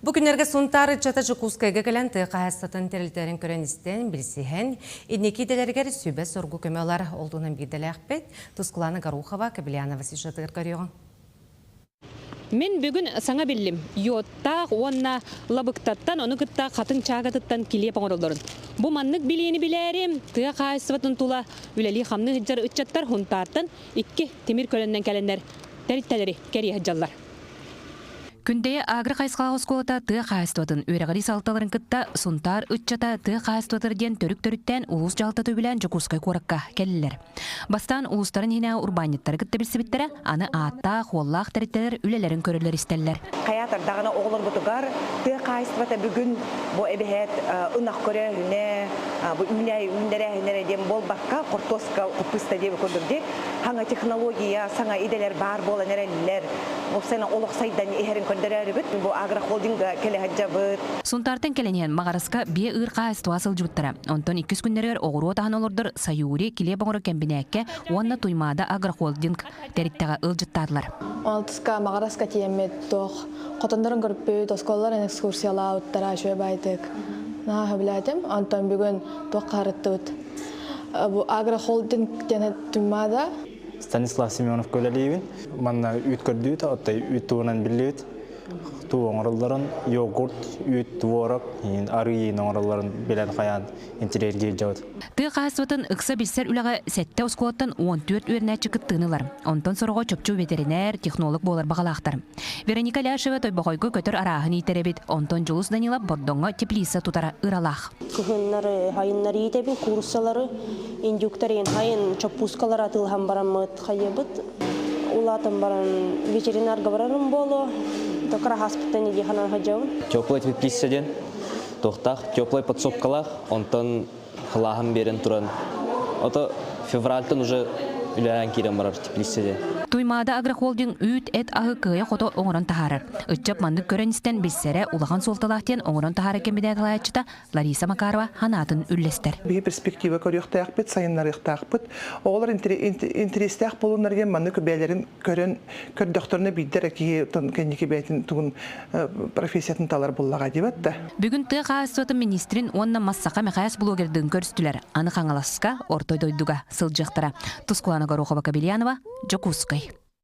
Бүгінерге сұнтары чата жүкускайға кәлін тұйқа әстатын терілтерін көріністен білсіхен, иднекиделергер сөбе соргу көмелар олдуынан бейділі әқпет, тұскыланы Гарухова, Кабелянова сюжетігір көріған. Мен бүгін саңа білім. Йоттақ, онна лабықтаттан, оны күтта қатын чағатыттан келеп оңырылдырын. Бұ маннық білейіні біләрім, тұя қайсыватын тұла үләлі қамны ғыджар үтчаттар хұнтартын, икки темір көліннен кәліндер. Тәріттәлері кәрі ғыджалар. Күндея агры қайсқаға осколата тұя қайсыватын өріғари салталарын күтта сұнтар үтчата тұя қайсыватырден төрік-төріттен ұлыс жалта төбілен жүкускай қораққа кәлілер. Бастан ұлыстарын хина урбаниттары күтті білсібіттері, аны аатта, қоллақ тәріттелер үлелерін көрілер істелілер. Қаятар дағына оғылар бұтығар, тұя қайсывата бүгін бұл әбіхет ұнақ көрі хүне, бұл үліндері хүнері дем бол баққа, қортосқа құпыста дебі көндірдек, хаңа технология, саңа иделер бар болан әрәлілер, олсайна олықсайдан ехерін көндірәрі бүт, бұл агрохолдинга келі хаджа бұт. Сұнтартын келенен мағарысқа бие ұрқа әстуасыл жүттірі. Онтон 2 күндерер оғыру отағын олырдыр сайури келе бұңыры кәмбінәкке онна туймада агрохолдинг тәріттіға ұлжыттадылар. Алтыска мағараска тиемет тоқ. Қотындырын көріппейт, осколларын экскурсияла ұттара шөй байтық. Наға біләдім, онтон бүгін тоқ қарыттыд. Бұл агрохолдинг дені туймада. Станислав Семенов көлелейбін. Манна үйт көрдейді, оттай үйт туынан білейді. Ту оңырылдарын, йогурт, үйт, творог, ары ең оңырылдарын білән қаян интерьерге жауды. Тұй қасыватын ұқса білсер үліға сәтті ұскуаттан 14 өрнәтші күттіңілар. Онтан сұрға чөпчу ветеринер, технолог болар бағалақтар. Вероника Ляшева тойбақойғы көтір арағын итеребет. Онтан Жулус Данила бордонға теплиса тұтара ұралақ. Күхінлары, хайынлары етебін, курсалары, индюктарин, хайын чөппускалар атылған барамыд хайыбыд. Улатын баран ветеринарға барарым болу. Токара хаспитальный диханан хаджаун. Теплый теплиседен, тохтах, теплый подсобкалах, онтон хлахам берен туран. Ото февральтан уже үлән кирен барар теплиседен. Туймада агрохолдинг үйт эт ағы кыя қото оңырын тахарыр. Үтчап мандық көріністен білсері улаған солталақтен оңырын тахары кембеден талайчыта Лариса Макарова ханатын үллестер. Бе перспектива көріқтақ бұд, сайынларықтақ бұд. Оғылар интерестақ болуынарген мандық көбәлерін көрдіқторыны бейдер әкеге кәнеке бәйтін тұғын профессиятын талар болуға дебатты. Бүгін тұй қағыстуатын министрин онна массақа мәқайас блогердің көрістілер. Аны қаңаласқа ортойдойдуға сылжықтыра. Тұскуланы Гарухова, Кабелянова, Жокускай.